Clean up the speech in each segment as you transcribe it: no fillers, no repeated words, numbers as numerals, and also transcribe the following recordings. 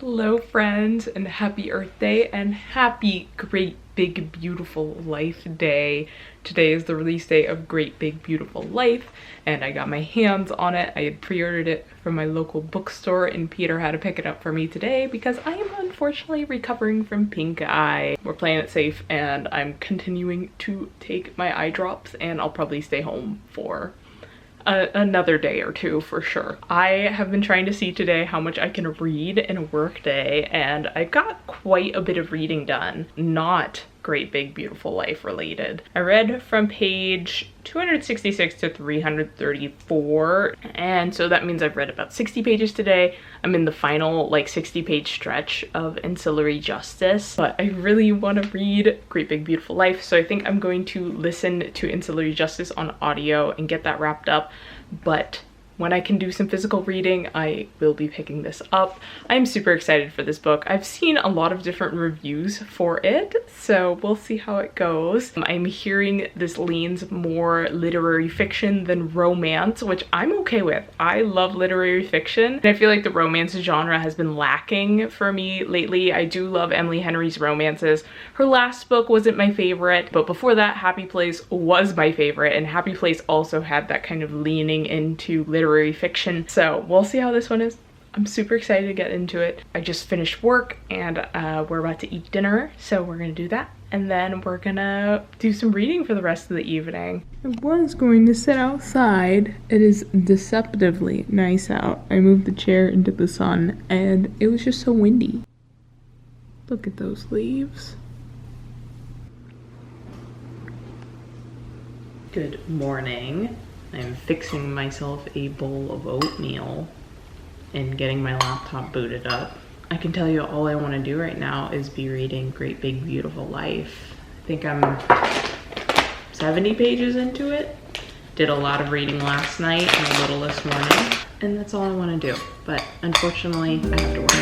Hello friends, and happy Earth Day and happy Great Big Beautiful Life Day. Today is the release day of Great Big Beautiful Life and I got my hands on it. I had pre-ordered it from my local bookstore and Peter had to pick it up for me today because I am unfortunately recovering from pink eye. We're playing it safe and I'm continuing to take my eye drops and I'll probably stay home for another day or two for sure. I have been trying to see today how much I can read in a work day and I got quite a bit of reading done, not Great Big Beautiful Life related. I read from page 266 to 334 and so that means I've read about 60 pages today. I'm in the final 60-page stretch of Ancillary Justice, but I really want to read Great Big Beautiful Life, so I think I'm going to listen to Ancillary Justice on audio and get that wrapped up. But when I can do some physical reading, I will be picking this up. I'm super excited for this book. I've seen a lot of different reviews for it, so we'll see how it goes. I'm hearing this leans more literary fiction than romance, which I'm okay with. I love literary fiction, and I feel like the romance genre has been lacking for me lately. I do love Emily Henry's romances. Her last book wasn't my favorite, but before that, Happy Place was my favorite, and Happy Place also had that kind of leaning into literary fiction. So we'll see how this one is. I'm super excited to get into it. I just finished work and we're about to eat dinner, so we're gonna do that and then we're gonna do some reading for the rest of the evening. I was going to sit outside. It is deceptively nice out. I moved the chair into the sun and it was just so windy. Look at those leaves. Good morning. I'm fixing myself a bowl of oatmeal and getting my laptop booted up. I can tell you all I want to do right now is be reading Great Big Beautiful Life. I think I'm 70 pages into it. Did a lot of reading last night and a little this morning, and that's all I want to do. But unfortunately, I have to work.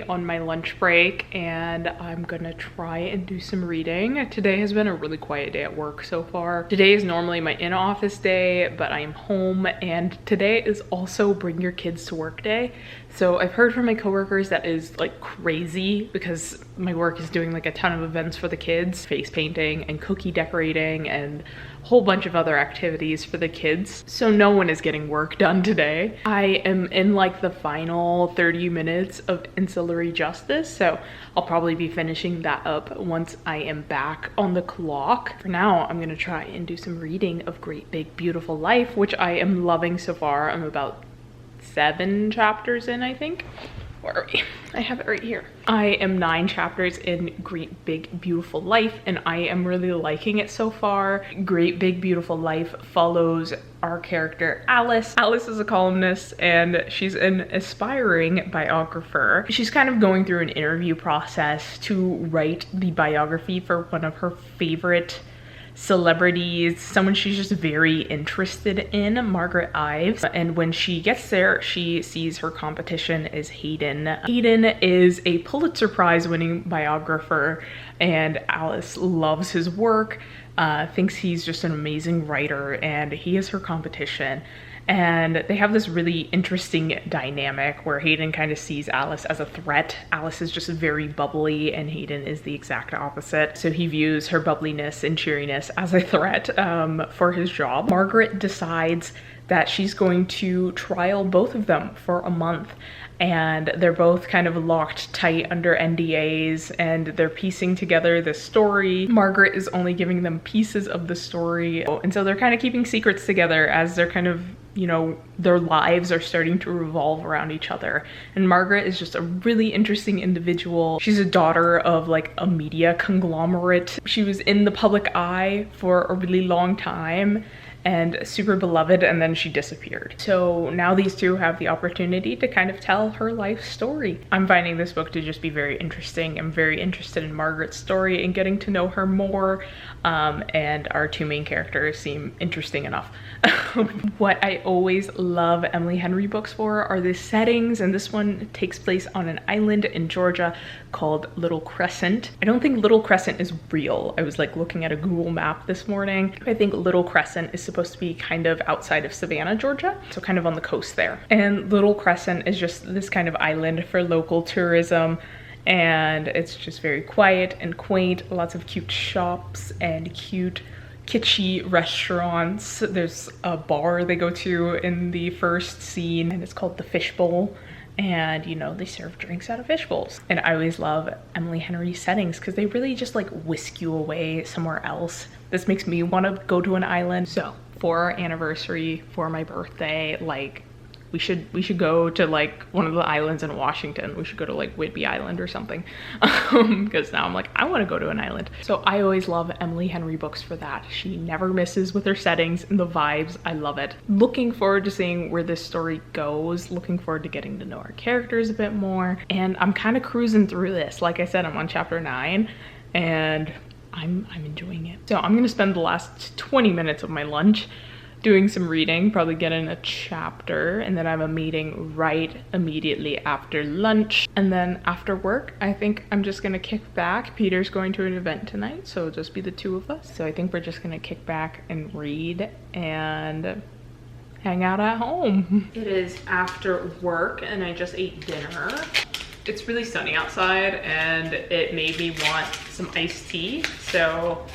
On my lunch break and I'm gonna try and do some reading. Today has been a really quiet day at work so far. Today is normally my in-office day, but I am home, and today is also bring your kids to work day. So I've heard from my coworkers that is crazy because my work is doing a ton of events for the kids, face painting and cookie decorating and a whole bunch of other activities for the kids. So no one is getting work done today. I am in the final 30 minutes of Ancillary Justice, so I'll probably be finishing that up once I am back on the clock. For now, I'm gonna try and do some reading of Great Big Beautiful Life, which I am loving so far. I'm about 7 chapters in, I think. Where are we? I have it right here. I am 9 chapters in Great Big Beautiful Life and I am really liking it so far. Great Big Beautiful Life follows our character Alice. Alice is a columnist and she's an aspiring biographer. She's kind of going through an interview process to write the biography for one of her favorite celebrities, someone she's just very interested in, Margaret Ives. And when she gets there, she sees her competition is Hayden. Hayden is a Pulitzer Prize winning biographer and Alice loves his work, thinks he's just an amazing writer, and he is her competition. And they have this really interesting dynamic where Hayden kind of sees Alice as a threat. Alice is just very bubbly and Hayden is the exact opposite. So he views her bubbliness and cheeriness as a threat for his job. Margaret decides that she's going to trial both of them for a month. And they're both kind of locked tight under NDAs and they're piecing together this story. Margaret is only giving them pieces of the story. And so they're kind of keeping secrets together as they're kind of, you know, their lives are starting to revolve around each other. And Margaret is just a really interesting individual. She's a daughter of like a media conglomerate. She was in the public eye for a really long time and super beloved, and then she disappeared. So now these two have the opportunity to kind of tell her life story. I'm finding this book to just be very interesting. I'm very interested in Margaret's story and getting to know her more, and our two main characters seem interesting enough. What I always love Emily Henry books for are the settings, and this one takes place on an island in Georgia called Little Crescent. I don't think Little Crescent is real. I was like looking at a Google map this morning. I think Little Crescent is supposed to be kind of outside of Savannah, Georgia, so kind of on the coast there. And Little Crescent is just this kind of island for local tourism, and it's just very quiet and quaint, lots of cute shops and cute kitschy restaurants. There's a bar they go to in the first scene and it's called the Fishbowl, and you know, they serve drinks out of fish bowls. And I always love Emily Henry settings because they really just like whisk you away somewhere else. This makes me want to go to an island. So for our anniversary, for my birthday, like we should go to like one of the islands in Washington. We should go to like Whidbey Island or something, because now I'm like, I want to go to an island. So I always love Emily Henry books for that. She never misses with her settings and the vibes. I love it. Looking forward to seeing where this story goes. Looking forward to getting to know our characters a bit more. And I'm kind of cruising through this. Like I said, I'm on chapter 9 and I'm enjoying it. So I'm gonna spend the last 20 minutes of my lunch doing some reading, probably get in a chapter, and then I have a meeting right immediately after lunch. And then after work, I think I'm just gonna kick back. Peter's going to an event tonight, so it'll just be the two of us. So I think we're just gonna kick back and read and hang out at home. It is after work and I just ate dinner. It's really sunny outside and it made me want some iced tea. So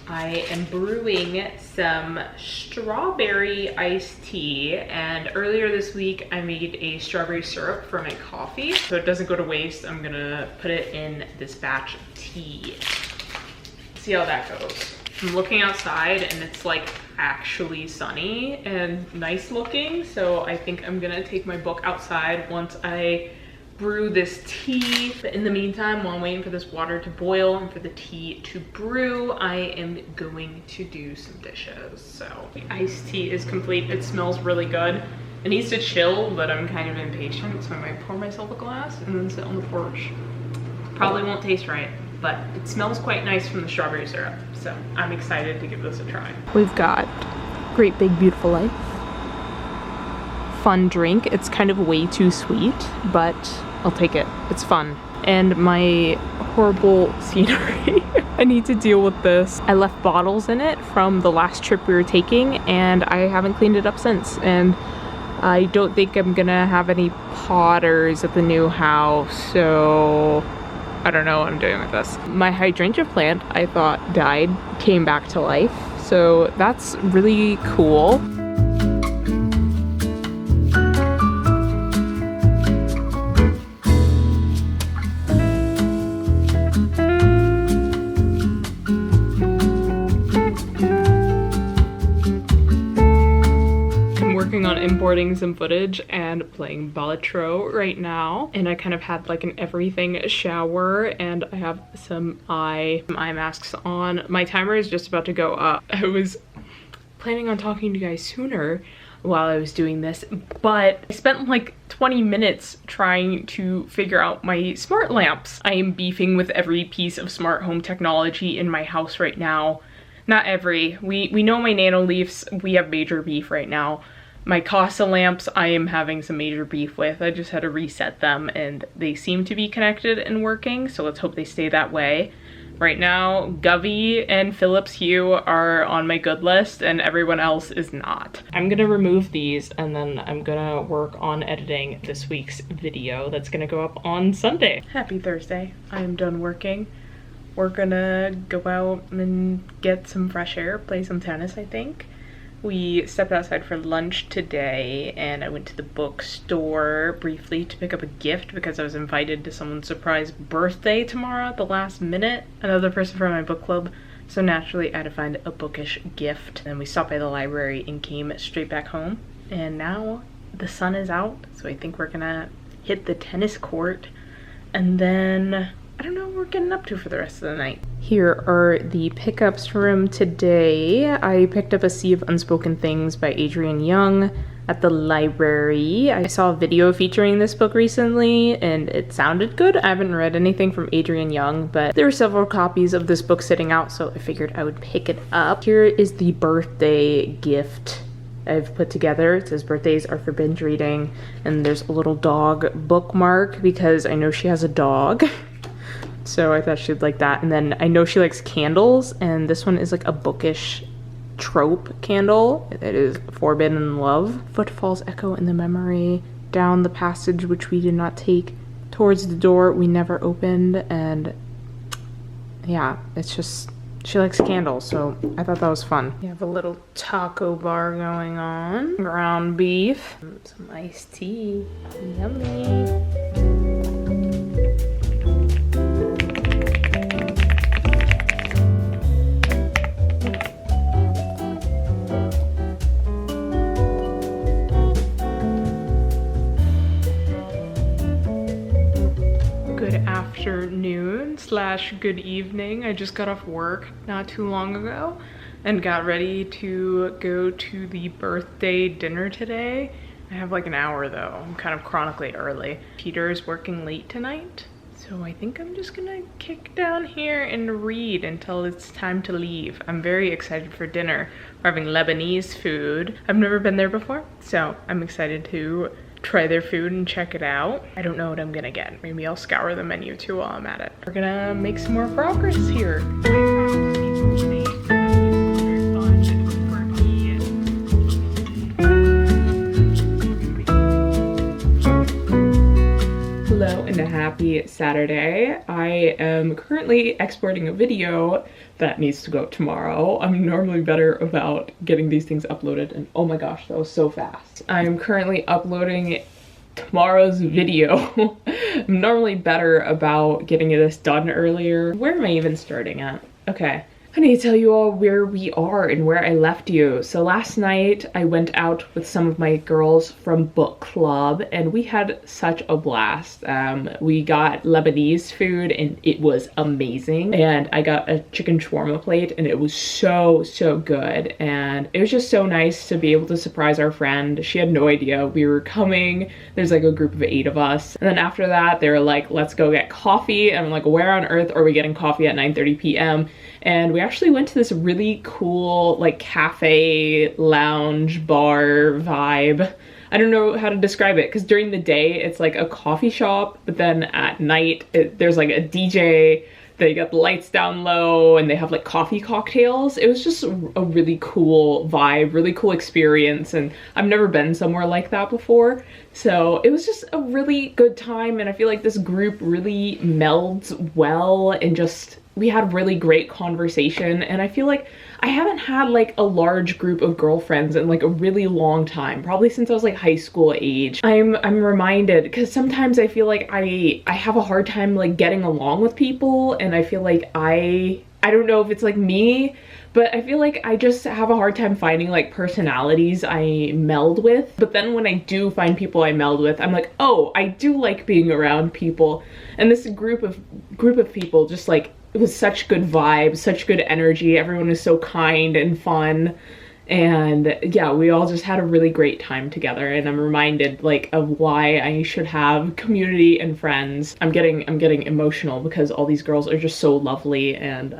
I am brewing some strawberry iced tea, and earlier this week I made a strawberry syrup for my coffee. So it doesn't go to waste, I'm gonna put it in this batch of tea. See how that goes. I'm looking outside and it's like actually sunny and nice looking. So I think I'm gonna take my book outside once I brew this tea. But in the meantime, while I'm waiting for this water to boil and for the tea to brew, I am going to do some dishes. So the iced tea is complete. It smells really good. It needs to chill, but I'm kind of impatient, so I might pour myself a glass and then sit on the porch. Probably won't taste right, but it smells quite nice from the strawberry syrup. So I'm excited to give this a try. We've got Great Big Beautiful Life. Fun drink. It's kind of way too sweet, but I'll take it. It's fun. And my horrible scenery. I need to deal with this. I left bottles in it from the last trip we were taking and I haven't cleaned it up since. And I don't think I'm gonna have any potters at the new house, so I don't know what I'm doing with this. My hydrangea plant, I thought died, came back to life. So that's really cool. On importing some footage and playing Balatro right now, and I kind of had like an everything shower and I have some eye masks on. My timer is just about to go up. I was planning on talking to you guys sooner while I was doing this, but I spent like 20 minutes trying to figure out my smart lamps. I am beefing with every piece of smart home technology in my house right now. Not every. We know my Nano Leafs, we have major beef right now. My Casa lamps, I am having some major beef with. I just had to reset them and they seem to be connected and working, so let's hope they stay that way. Right now, Govey and Philips Hue are on my good list and everyone else is not. I'm gonna remove these and then I'm gonna work on editing this week's video that's gonna go up on Sunday. Happy Thursday. I am done working. We're gonna go out and get some fresh air, play some tennis, I think. We stepped outside for lunch today and I went to the bookstore briefly to pick up a gift because I was invited to someone's surprise birthday tomorrow at the last minute, another person from my book club. So naturally I had to find a bookish gift. Then we stopped by the library and came straight back home. And now the sun is out, so I think we're gonna hit the tennis court and then I don't know what we're getting up to for the rest of the night. Here are the pickups from today. I picked up A Sea of Unspoken Things by Adrienne Young at the library. I saw a video featuring this book recently and it sounded good. I haven't read anything from Adrienne Young, but there were several copies of this book sitting out, so I figured I would pick it up. Here is the birthday gift I've put together. It says birthdays are for binge reading, and there's a little dog bookmark because I know she has a dog. So I thought she'd like that. And then I know she likes candles, and this one is like a bookish trope candle. It is Forbidden Love. Footfalls echo in the memory, down the passage which we did not take, towards the door we never opened. And yeah, it's just, she likes candles, so I thought that was fun. We have a little taco bar going on, ground beef, some iced tea, yummy. Afternoon slash good evening. I just got off work not too long ago and got ready to go to the birthday dinner today. I have like an hour though. I'm kind of chronically early. Peter is working late tonight, so I think I'm just gonna kick down here and read until it's time to leave. I'm very excited for dinner. We're having Lebanese food. I've never been there before, so I'm excited to try their food and check it out. I don't know what I'm gonna get. Maybe I'll scour the menu too while I'm at it. We're gonna make some more progress here. Hello and a happy Saturday. I am currently exporting a video that needs to go up tomorrow. I'm normally better about getting these things uploaded, and oh my gosh, that was so fast. I'm currently uploading tomorrow's video. I'm normally better about getting this done earlier. Where am I even starting at? Okay. I need to tell you all where we are and where I left you. So last night I went out with some of my girls from book club and we had such a blast. We got Lebanese food and it was amazing. And I got a chicken shawarma plate and it was so good. And it was just so nice to be able to surprise our friend. She had no idea we were coming. There's like a group of 8 of us. And then after that, they were like, let's go get coffee. And I'm like, where on earth are we getting coffee at 9:30 p.m.? And we actually went to this really cool like cafe lounge bar vibe. I don't know how to describe it because during the day it's like a coffee shop, but then at night there's like a DJ. They got the lights down low and they have like coffee cocktails. It was just a really cool vibe, really cool experience, and I've never been somewhere like that before. So it was just a really good time, and I feel like this group really melds well, and just we had really great conversation. And I feel like I haven't had like a large group of girlfriends in like a really long time, probably since I was like high school age. I'm reminded because sometimes I feel like I have a hard time like getting along with people, and I feel like I don't know if it's like me, but I feel like I just have a hard time finding like personalities I meld with. But then when I do find people I meld with, I'm like, oh, I do like being around people. And this group of people just like, it was such good vibes, such good energy. Everyone was so kind and fun. And yeah, we all just had a really great time together, and I'm reminded like of why I should have community and friends. I'm getting emotional because all these girls are just so lovely, and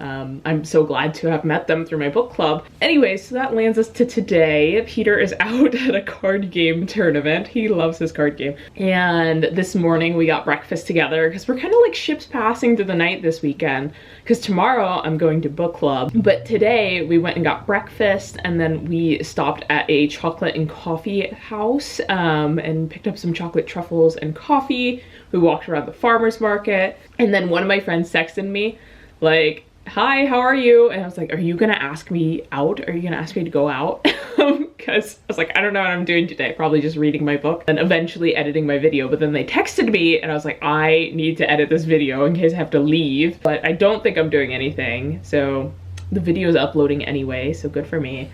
I'm so glad to have met them through my book club. Anyway, so that lands us to today. Peter is out at a card game tournament. He loves his card game. And this morning we got breakfast together because we're kind of like ships passing through the night this weekend, because tomorrow I'm going to book club. But today we went and got breakfast, and then we stopped at a chocolate and coffee house and picked up some chocolate truffles and coffee. We walked around the farmer's market, and then one of my friends texted me like, "Hi, how are you?" And I was like, "Are you gonna ask me out? Are you gonna ask me to go out?" Because I was like, I don't know what I'm doing today. Probably just reading my book and eventually editing my video. But then they texted me and I was like, I need to edit this video in case I have to leave. But I don't think I'm doing anything. So the video is uploading anyway, so good for me.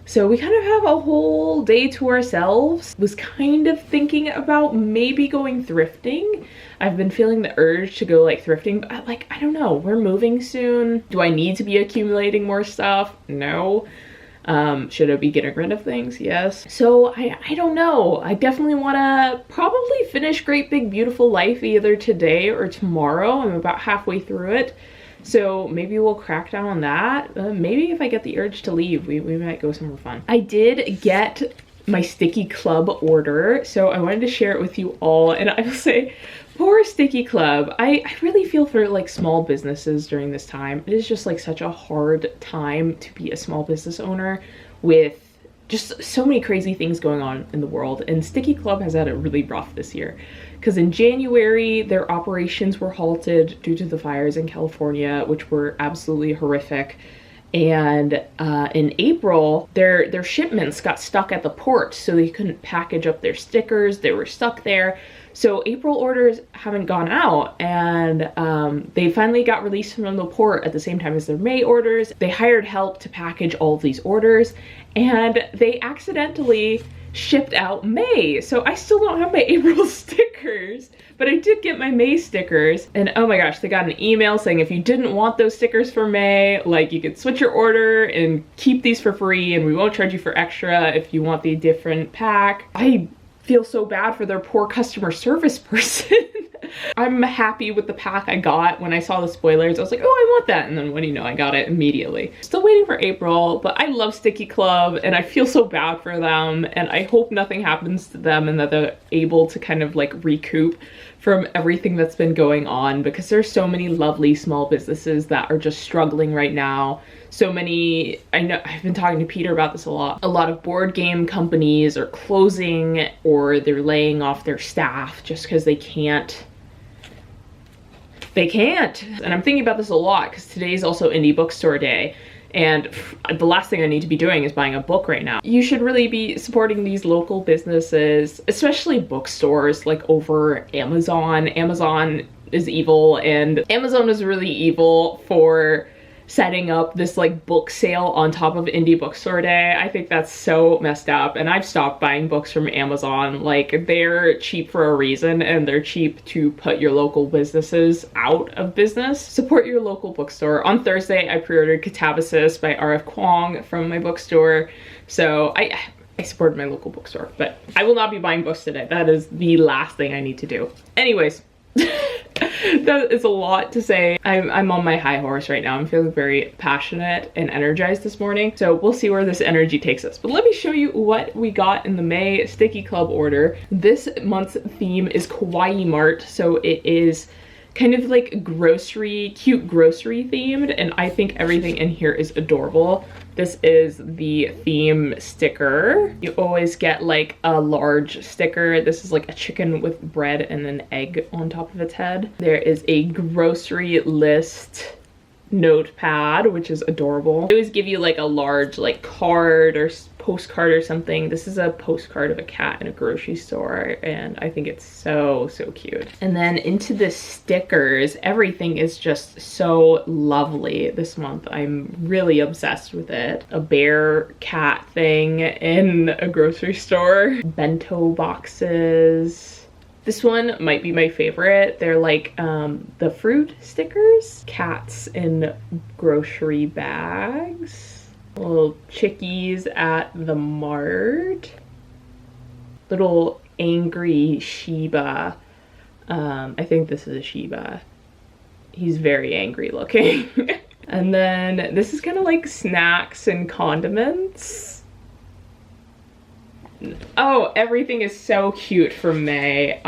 So we kind of have a whole day to ourselves. Was kind of thinking about maybe going thrifting. I've been feeling the urge to go like thrifting, but I don't know, we're moving soon. Do I need to be accumulating more stuff? No. Should I be getting rid of things? Yes. So I don't know. I definitely want to probably finish Great Big Beautiful Life either today or tomorrow. I'm about halfway through it. So maybe we'll crack down on that. Maybe if I get the urge to leave, we might go somewhere fun. I did get my Sticky Club order, so I wanted to share it with you all. And I will say, poor Sticky Club. I really feel for like small businesses during this time. It is just like such a hard time to be a small business owner with just so many crazy things going on in the world. And Sticky Club has had it really rough this year. Because in January, their operations were halted due to the fires in California, which were absolutely horrific. And in April, their shipments got stuck at the port, so they couldn't package up their stickers. They were stuck there. So April orders haven't gone out, and they finally got released from the port at the same time as their May orders. They hired help to package all of these orders, and they accidentally shipped out May. So I still don't have my April stickers, but I did get my May stickers. And oh my gosh, they got an email saying if you didn't want those stickers for May, like you could switch your order and keep these for free, and we won't charge you for extra if you want the different pack. I feel so bad for their poor customer service person. I'm happy with the pack I got. When I saw the spoilers, I was like, oh, I want that. And then what do you know, I got it immediately. Still waiting for April, but I love Sticky Club and I feel so bad for them. And I hope nothing happens to them and that they're able to kind of like recoup from everything that's been going on, because there's so many lovely small businesses that are just struggling right now. So many, I know I've been talking to Peter about this a lot of board game companies are closing or they're laying off their staff just because they can't. And I'm thinking about this a lot because today's also indie bookstore day. And the last thing I need to be doing is buying a book right now. You should really be supporting these local businesses, especially bookstores, like over Amazon. Amazon is evil, and Amazon is really evil for setting up this like book sale on top of indie bookstore day. I think that's so messed up, and I've stopped buying books from Amazon. Like, they're cheap for a reason, and they're cheap to put your local businesses out of business. Support your local bookstore. On Thursday, I pre-ordered Catabasis by R.F. Kuang from my bookstore, so I supported my local bookstore, but I will not be buying books today. That is the last thing I need to do. Anyways, that is a lot to say. I'm on my high horse right now. I'm feeling very passionate and energized this morning. So we'll see where this energy takes us. But let me show you what we got in the May Sticky Club order. This month's theme is Kawaii Mart. So it is kind of like grocery, cute grocery themed, and I think everything in here is adorable. This is the theme sticker. You always get like a large sticker. This is like a chicken with bread and an egg on top of its head. There is a grocery list notepad, which is adorable. They always give you like a large like card or postcard or something. This is a postcard of a cat in a grocery store, and I think it's so cute. And then into the stickers, everything is just so lovely this month. I'm really obsessed with it. A bear cat thing in a grocery store, bento boxes. This one might be my favorite. They're like the fruit stickers. Cats in grocery bags. Little chickies at the mart. Little angry Shiba. I think this is a Shiba. He's very angry looking. And then this is kind of like snacks and condiments. Oh, everything is so cute for May.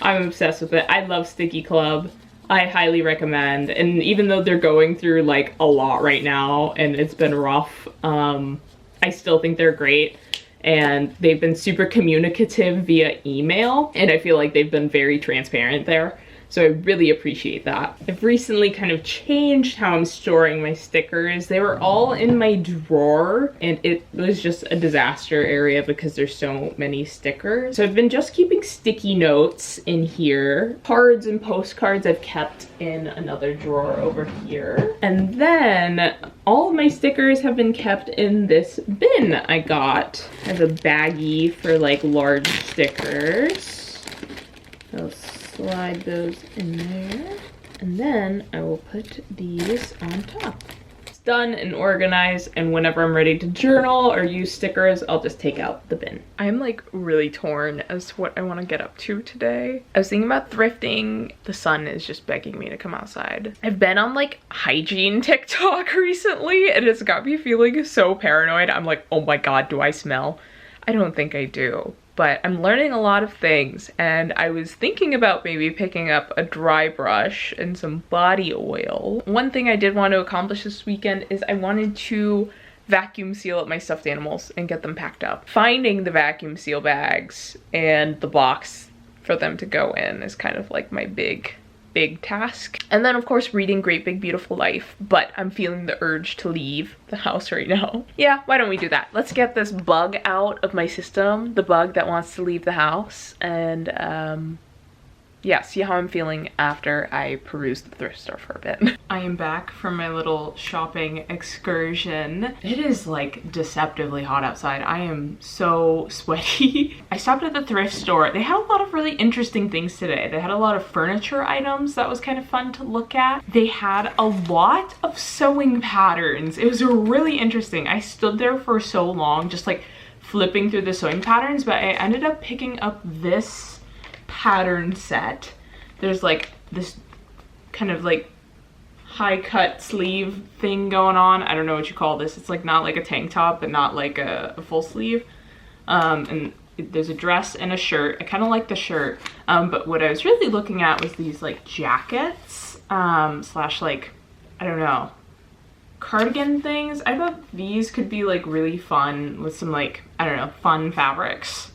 I'm obsessed with it. I love Sticky Club. I highly recommend. And even though they're going through like a lot right now and it's been rough, I still think they're great. And they've been super communicative via email, and I feel like they've been very transparent there. So I really appreciate that. I've recently kind of changed how I'm storing my stickers. They were all in my drawer and it was just a disaster area because there's so many stickers. So I've been just keeping sticky notes in here. Cards and postcards I've kept in another drawer over here. And then all of my stickers have been kept in this bin I got. I have a baggie for like large stickers. I'll slide those in there, and then I will put these on top. It's done and organized, and whenever I'm ready to journal or use stickers, I'll just take out the bin. I'm like really torn as to what I want to get up to today. I was thinking about thrifting. The sun is just begging me to come outside. I've been on like hygiene TikTok recently, and it's got me feeling so paranoid. I'm like, oh my god, do I smell? I don't think I do. But I'm learning a lot of things, and I was thinking about maybe picking up a dry brush and some body oil. One thing I did want to accomplish this weekend is I wanted to vacuum seal up my stuffed animals and get them packed up. Finding the vacuum seal bags and the box for them to go in is kind of like my big task. And then of course reading Great Big Beautiful Life, but I'm feeling the urge to leave the house right now. Yeah, why don't we do that? Let's get this bug out of my system, the bug that wants to leave the house, and yeah, see how I'm feeling after I peruse the thrift store for a bit. I am back from my little shopping excursion. It is like deceptively hot outside. I am so sweaty. I stopped at the thrift store. They had a lot of really interesting things today. They had a lot of furniture items that was kind of fun to look at. They had a lot of sewing patterns. It was really interesting. I stood there for so long just like flipping through the sewing patterns, but I ended up picking up this pattern set. There's like this kind of like high cut sleeve thing going on. I don't know what you call this. It's like not like a tank top, but not like a full sleeve. And there's a dress and a shirt. I kind of like the shirt. But what I was really looking at was these like jackets, slash like, I don't know, cardigan things. I thought these could be like really fun with some like, I don't know, fun fabrics.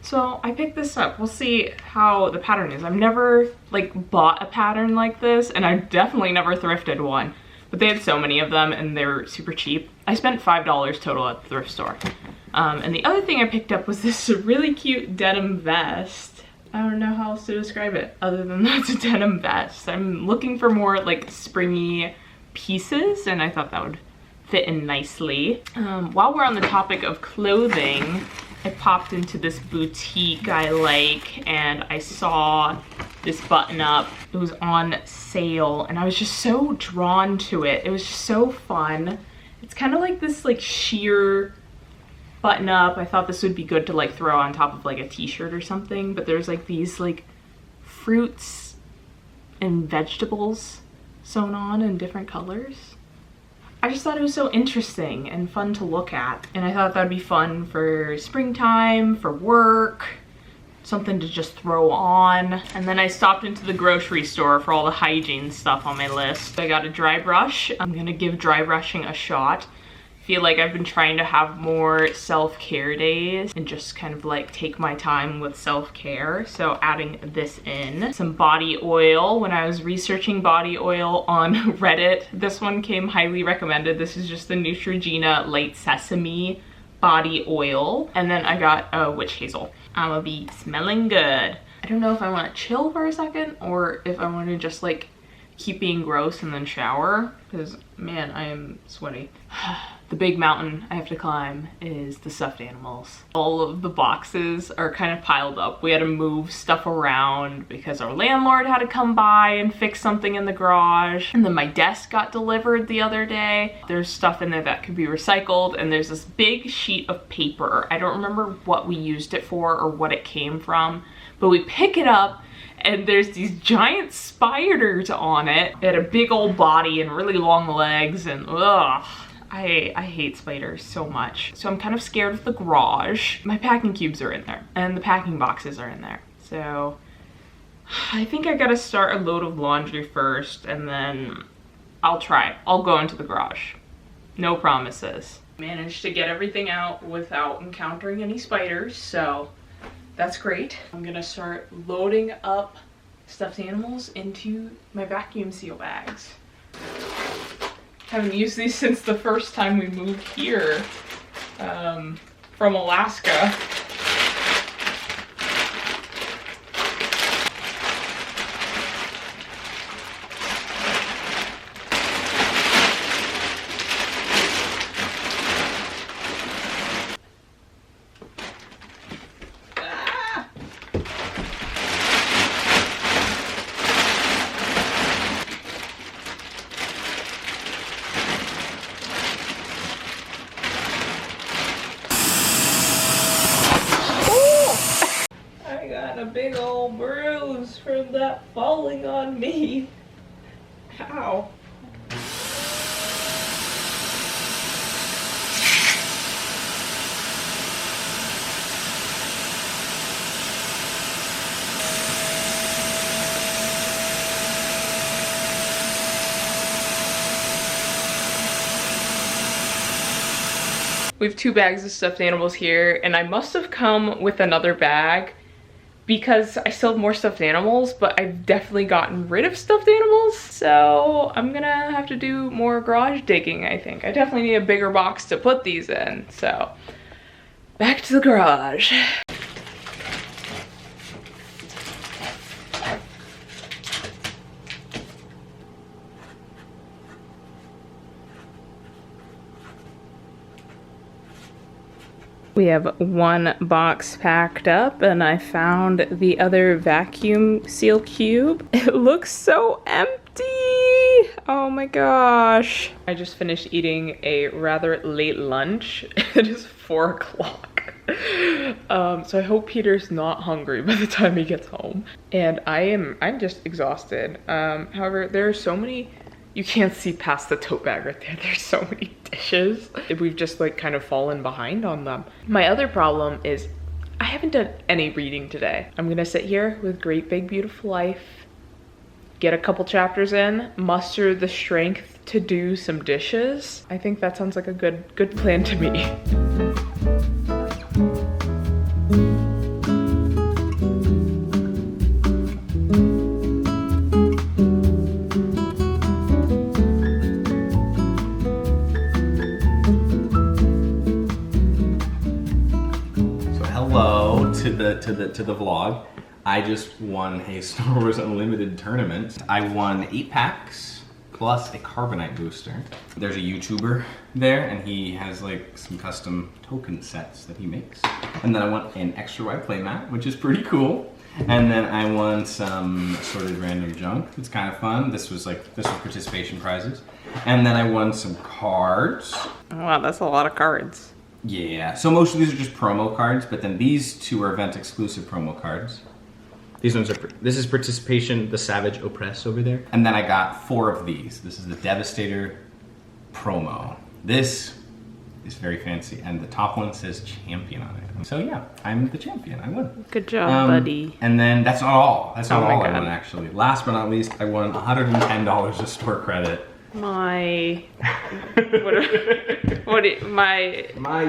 So I picked this up. We'll see how the pattern is. I've never like bought a pattern like this, and I've definitely never thrifted one, but they had so many of them and they're super cheap. I spent $5 total at the thrift store. And the other thing I picked up was this really cute denim vest. I don't know how else to describe it other than that's a denim vest. I'm looking for more like springy pieces, and I thought that would fit in nicely. While we're on the topic of clothing, I popped into this boutique I like, and I saw this button up. It was on sale and I was just so drawn to it. It was just so fun. It's kind of like this like sheer button up. I thought this would be good to like throw on top of like a t-shirt or something, but there's like these like fruits and vegetables sewn on in different colors. I just thought it was so interesting and fun to look at, and I thought that'd be fun for springtime, for work, something to just throw on. And then I stopped into the grocery store for all the hygiene stuff on my list. I got a dry brush. I'm gonna give dry brushing a shot. I feel like I've been trying to have more self-care days and just kind of like take my time with self-care. So adding this in. Some body oil. When I was researching body oil on Reddit, this one came highly recommended. This is just the Neutrogena Light Sesame body oil. And then I got a witch hazel. I'm gonna be smelling good. I don't know if I want to chill for a second or if I want to just like keep being gross and then shower, because man, I am sweaty. The big mountain I have to climb is the stuffed animals. All of the boxes are kind of piled up. We had to move stuff around because our landlord had to come by and fix something in the garage. And then my desk got delivered the other day. There's stuff in there that could be recycled, and there's this big sheet of paper. I don't remember what we used it for or what it came from, but we pick it up and there's these giant spiders on it. It had a big old body and really long legs, and ugh. I hate spiders so much. So I'm kind of scared of the garage. My packing cubes are in there and the packing boxes are in there. So I think I gotta start a load of laundry first, and then I'll try. I'll go into the garage. No promises. Managed to get everything out without encountering any spiders, so that's great. I'm gonna start loading up stuffed animals into my vacuum seal bags. Haven't used these since the first time we moved here from Alaska. A big old bruise from that falling on me. Ow. We have 2 bags of stuffed animals here, and I must have come with another bag because I still have more stuffed animals, but I've definitely gotten rid of stuffed animals. So I'm gonna have to do more garage digging, I think. I definitely need a bigger box to put these in. So back to the garage. We have 1 box packed up, and I found the other vacuum seal cube. It looks so empty. Oh my gosh. I just finished eating a rather late lunch. It is 4 o'clock. So I hope Peter's not hungry by the time he gets home. And I'm just exhausted. However, there are so many. You can't see past the tote bag right there. There's so many dishes. We've just like kind of fallen behind on them. My other problem is I haven't done any reading today. I'm gonna sit here with Great Big Beautiful Life, get a couple chapters in, muster the strength to do some dishes. I think that sounds like a good plan to me. To the vlog. I just won a Star Wars Unlimited tournament. I won 8 packs plus a carbonite booster. There's a YouTuber there, and he has like some custom token sets that he makes. And then I won an extra wide playmat, which is pretty cool. And then I won some assorted random junk. It's kind of fun. This was participation prizes. And then I won some cards. Wow, that's a lot of cards. Yeah, so most of these are just promo cards, but then these 2 are event exclusive promo cards. These ones are, this is Participation, the Savage Oppress over there. And then I got 4 of these. This is the Devastator promo. This is very fancy, and the top one says champion on it. So yeah, I'm the champion, I won. Good job, buddy. And then that's not all. That's not all God. I won actually. Last but not least, I won $110 of store credit. My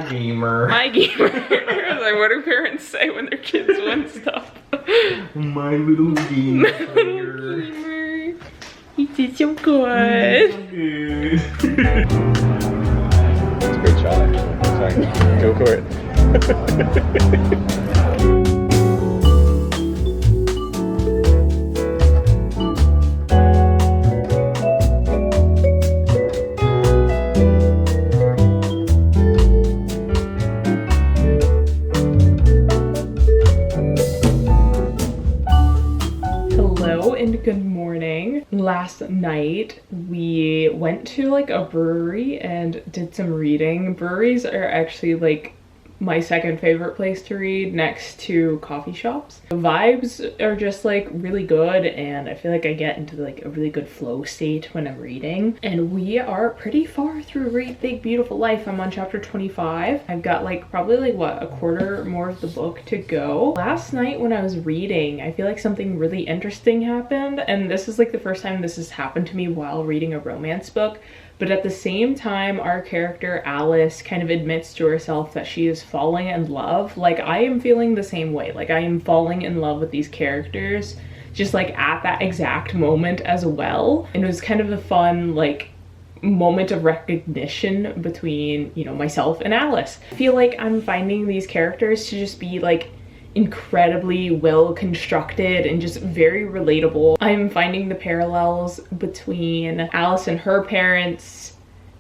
gamer. Like, what do parents say when their kids win stuff? My little gamer. He did so good. It's a great shot, actually. Sorry. Go for it. morning. Last night we went to like a brewery and did some reading. Breweries are actually like my second favorite place to read next to coffee shops. The vibes are just like really good, and I feel like I get into like a really good flow state when I'm reading. And we are pretty far through Great Big Beautiful Life. I'm on chapter 25. I've got like probably like what, a quarter more of the book to go. Last night when I was reading, I feel like something really interesting happened, and this is like the first time this has happened to me while reading a romance book. But at the same time, our character Alice kind of admits to herself that she is falling in love. Like, I am feeling the same way. Like, I am falling in love with these characters just like at that exact moment as well. And it was kind of a fun like moment of recognition between, you know, myself and Alice. I feel like I'm finding these characters to just be like incredibly well constructed and just very relatable. I'm finding the parallels between Alice and her parents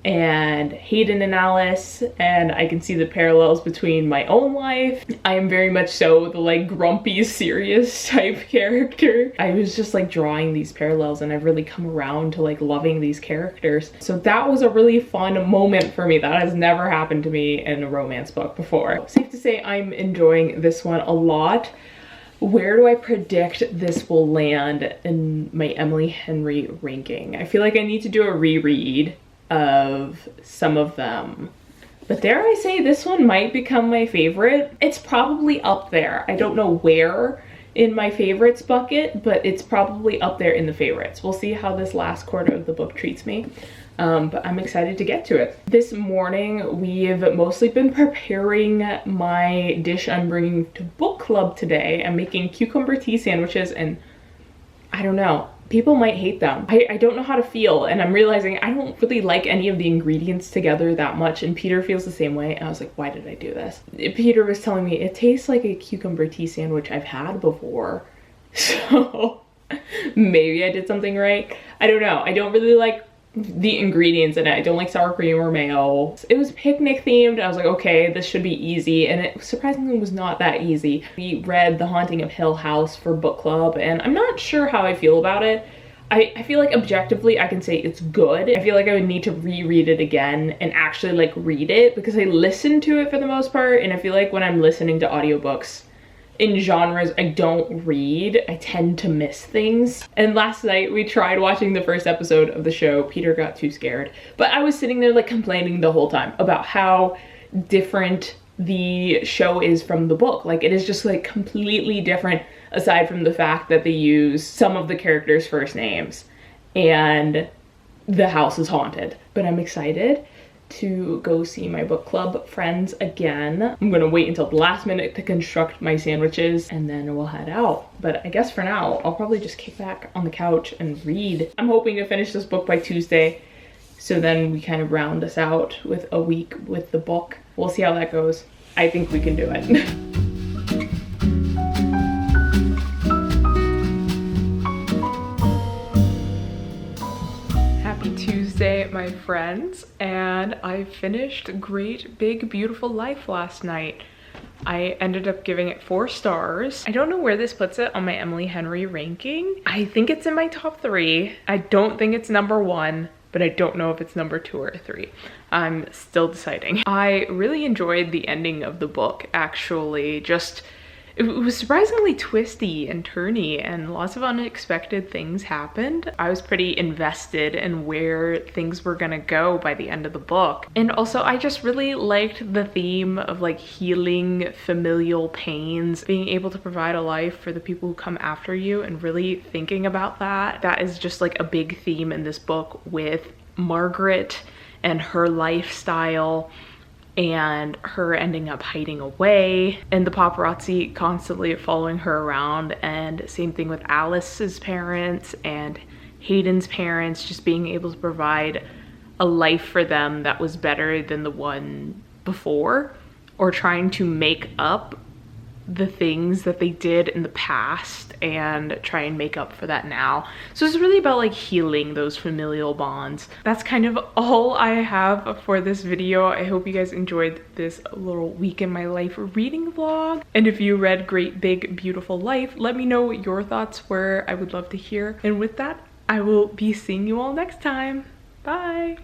and Hayden and Alice, and I can see the parallels between my own life. I am very much so the like grumpy, serious type character. I was just like drawing these parallels, and I've really come around to like loving these characters. So that was a really fun moment for me. That has never happened to me in a romance book before. Safe to say I'm enjoying this one a lot. Where do I predict this will land in my Emily Henry ranking? I feel like I need to do a reread of some of them, but dare I say this one might become my favorite. It's probably up there. I don't know where in my favorites bucket, but it's probably up there in the favorites. We'll see how this last quarter of the book treats me, but I'm excited to get to it. This morning we've mostly been preparing my dish I'm bringing to book club today. I'm making cucumber tea sandwiches, and I don't know, people might hate them. I don't know how to feel, and I'm realizing I don't really like any of the ingredients together that much, and Peter feels the same way. And I was like, why did I do this? Peter was telling me it tastes like a cucumber tea sandwich I've had before. So maybe I did something right. I don't know. I don't really like the ingredients in it. I don't like sour cream or mayo. It was picnic themed. I was like, okay, this should be easy, and it surprisingly was not that easy. We read The Haunting of Hill House for book club, and I'm not sure how I feel about it. I feel like objectively I can say it's good. I feel like I would need to reread it again and actually like read it, because I listened to it for the most part, and I feel like when I'm listening to audiobooks in genres I don't read, I tend to miss things. And last night we tried watching the first episode of the show. Peter got too scared, but I was sitting there like complaining the whole time about how different the show is from the book. Like, it is just like completely different, aside from the fact that they use some of the characters' first names and the house is haunted. But I'm excited to go see my book club friends again. I'm gonna wait until the last minute to construct my sandwiches, and then we'll head out. But I guess for now, I'll probably just kick back on the couch and read. I'm hoping to finish this book by Tuesday, so then we kind of round us out with a week with the book. We'll see how that goes. I think we can do it. Tuesday, my friends, and I finished Great Big Beautiful Life last night. I ended up giving it 4 stars. I don't know where this puts it on my Emily Henry ranking. I think it's in my top 3. I don't think it's number 1, but I don't know if it's number 2 or 3. I'm still deciding. I really enjoyed the ending of the book, actually. It was surprisingly twisty and turny, and lots of unexpected things happened. I was pretty invested in where things were gonna go by the end of the book. And also I just really liked the theme of like healing familial pains, being able to provide a life for the people who come after you, and really thinking about that. That is just like a big theme in this book with Margaret and her lifestyle, and her ending up hiding away, and the paparazzi constantly following her around, and same thing with Alice's parents and Hayden's parents, just being able to provide a life for them that was better than the one before, or trying to make up the things that they did in the past and try and make up for that now. So it's really about like healing those familial bonds. That's kind of all I have for this video. I hope you guys enjoyed this little week in my life reading vlog. And if you read Great Big Beautiful Life, let me know what your thoughts were. I would love to hear. And with that, I will be seeing you all next time. Bye.